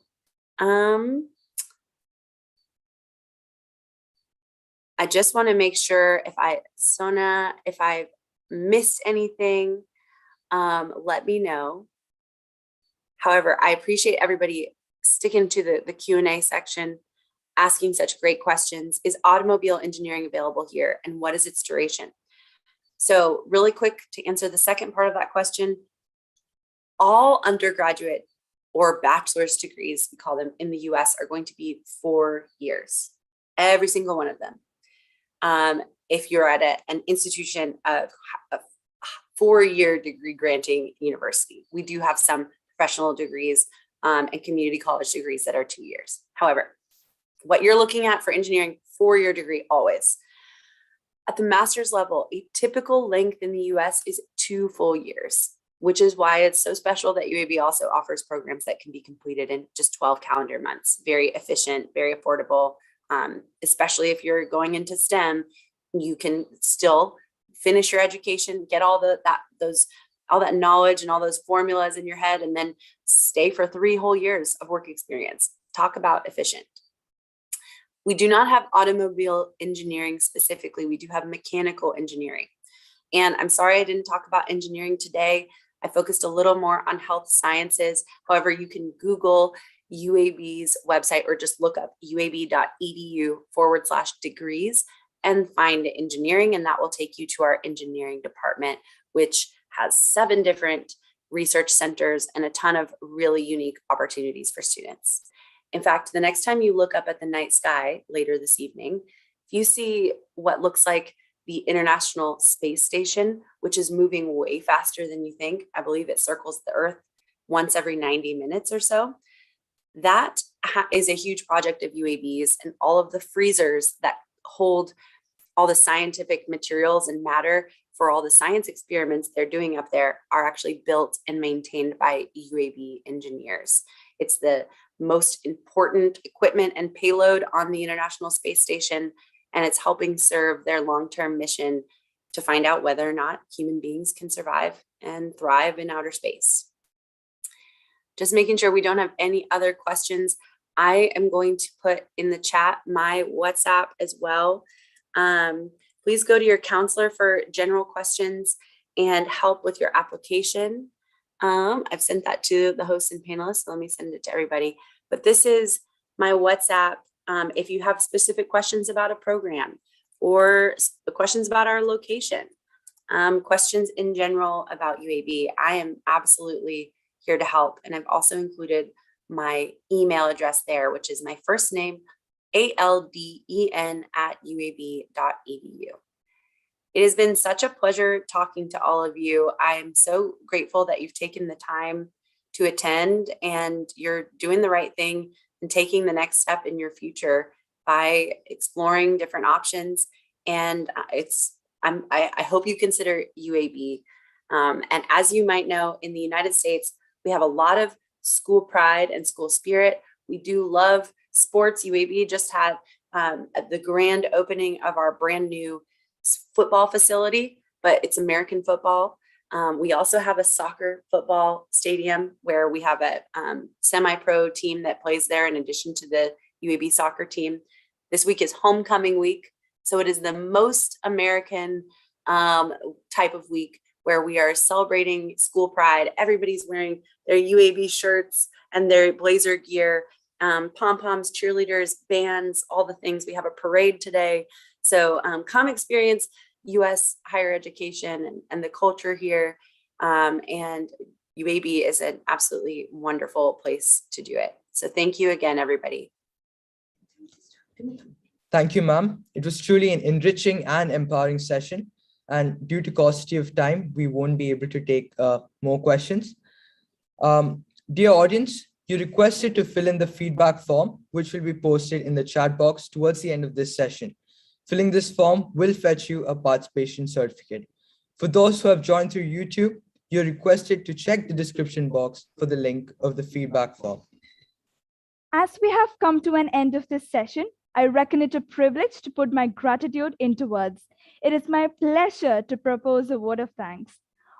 [SPEAKER 9] I just want to make sure if I've missed anything, let me know. However, I appreciate everybody sticking to the Q&A section, asking such great questions. Is automobile engineering available here, and what is its duration? So really quick to answer the second part of that question, all undergraduate or bachelor's degrees, we call them in the US, are going to be 4 years, every single one of them. If you're at an institution of a 4-year degree granting university, we do have some professional degrees and community college degrees that are 2 years. However, what you're looking at for engineering, 4-year degree always. At the master's level, a typical length in the US is 2 full years, which is why it's so special that UAB also offers programs that can be completed in just 12 calendar months. Very efficient, very affordable, especially if you're going into STEM, you can still finish your education, get all that knowledge and all those formulas in your head, and then stay for 3 whole years of work experience. Talk about efficient. We do not have automobile engineering specifically. We do have mechanical engineering. And I'm sorry I didn't talk about engineering today. I focused a little more on health sciences. However, you can Google UAB's website or just look up uab.edu/degrees and find engineering, and that will take you to our engineering department, which has 7 different research centers and a ton of really unique opportunities for students. In fact, the next time you look up at the night sky later this evening, if you see what looks like the International Space Station, which is moving way faster than you think, I believe it circles the Earth once every 90 minutes or so. That is a huge project of UAB's, and all of the freezers that hold all the scientific materials and matter for all the science experiments they're doing up there are actually built and maintained by UAB engineers. It's the most important equipment and payload on the International Space Station, and it's helping serve their long-term mission to find out whether or not human beings can survive and thrive in outer space. Just making sure we don't have any other questions. I am going to put in the chat my WhatsApp as well. Please go to your counselor for general questions and help with your application. I've sent that to the hosts and panelists, so let me send it to everybody. But this is my WhatsApp. If you have specific questions about a program or questions about our location, questions in general about UAB, I am absolutely here to help. And I've also included my email address there, which is my first name, alden@uab.edu. It has been such a pleasure talking to all of you. I am so grateful that you've taken the time to attend, and you're doing the right thing and taking the next step in your future by exploring different options. And I hope you consider UAB. And as you might know, in the United States, we have a lot of school pride and school spirit. We do love sports. UAB just had the grand opening of our brand new football facility, but it's American football. We also have a soccer football stadium where we have a semi-pro team that plays there in addition to the UAB soccer team. This week is homecoming week. So it is the most American type of week where we are celebrating school pride. Everybody's wearing their UAB shirts and their blazer gear, pom-poms, cheerleaders, bands, all the things. We have a parade today. So come experience U.S. higher education and the culture here. And UAB is an absolutely wonderful place to do it. So thank you again, everybody.
[SPEAKER 2] Thank you, ma'am. It was truly an enriching and empowering session. And due to paucity of time, we won't be able to take more questions. Dear audience, you requested to fill in the feedback form, which will be posted in the chat box towards the end of this session. Filling this form will fetch you a participation certificate. For those who have joined through YouTube, you're requested to check the description box for the link of the feedback form.
[SPEAKER 1] As we have come to an end of this session, I reckon it a privilege to put my gratitude into words. It is my pleasure to propose a word of thanks.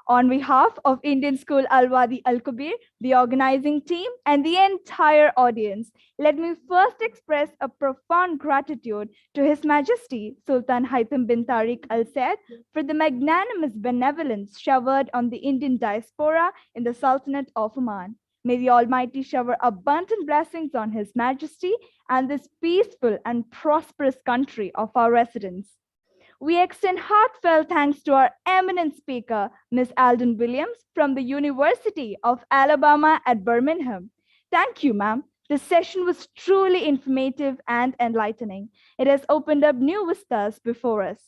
[SPEAKER 1] On behalf of Indian School Al-Wadi Al-Kabir, the organizing team, and the entire audience, let me first express a profound gratitude to His Majesty Sultan Haitham bin Tariq Al Said for the magnanimous benevolence showered on the Indian diaspora in the Sultanate of Oman. May the Almighty shower abundant blessings on His Majesty and this peaceful and prosperous country of our residents. We extend heartfelt thanks to our eminent speaker, Ms. Alden Williams from the University of Alabama at Birmingham. Thank you, ma'am. This session was truly informative and enlightening. It has opened up new vistas before us.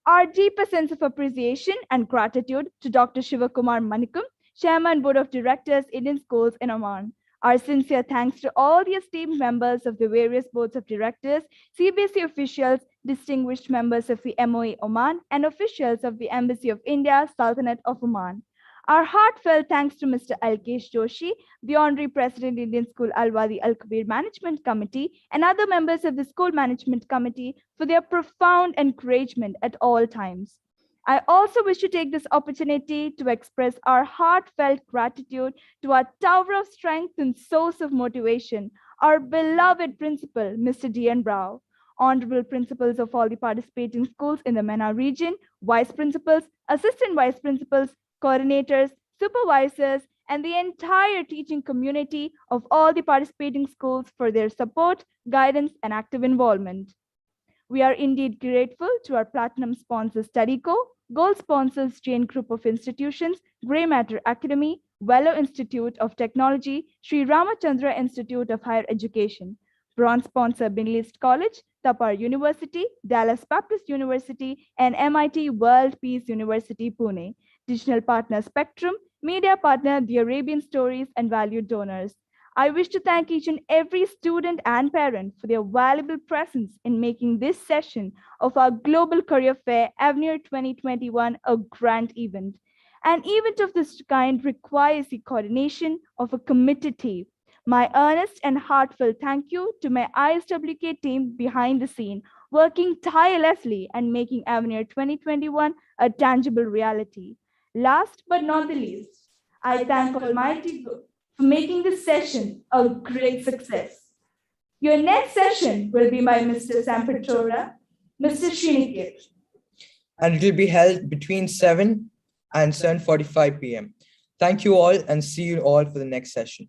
[SPEAKER 1] Our deepest sense of appreciation and gratitude to Dr. Shivakumar Manickam, Chairman, Board of Directors, Indian Schools in Oman. Our sincere thanks to all the esteemed members of the various boards of directors, CBSE officials, distinguished members of the MOE Oman, and officials of the Embassy of India, Sultanate of Oman. Our heartfelt thanks to Mr. Alkesh Joshi, the Honorary President, Indian School Al-Wadi Al-Kabir Management Committee, and other members of the School Management Committee for their profound encouragement at all times. I also wish to take this opportunity to express our heartfelt gratitude to our tower of strength and source of motivation, our beloved principal, Mr. D.N. Rao, honorable principals of all the participating schools in the MENA region, vice principals, assistant vice principals, coordinators, supervisors, and the entire teaching community of all the participating schools for their support, guidance, and active involvement. We are indeed grateful to our platinum sponsor StudyCo, gold sponsors Jain Group of Institutions, Grey Matter Academy, Velo Institute of Technology, Sri Ramachandra Institute of Higher Education, bronze sponsor Middle East College, Tapar University, Dallas Baptist University, and MIT World Peace University, Pune, digital partner Spectrum, media partner The Arabian Stories, and valued donors. I wish to thank each and every student and parent for their valuable presence in making this session of our Global Career Fair AVENIR 2021 a grand event. An event of this kind requires the coordination of a committed team. My earnest and heartfelt thank you to my ISWK team behind the scene, working tirelessly and making AVENIR 2021 a tangible reality. Last but not the least, I thank Almighty God for making this session a great success. Your next session will be by Mr. Sampetora, Mr. Srinikit.
[SPEAKER 2] And it will be held between 7 and 7:45 p.m. Thank you all and see you all for the next session.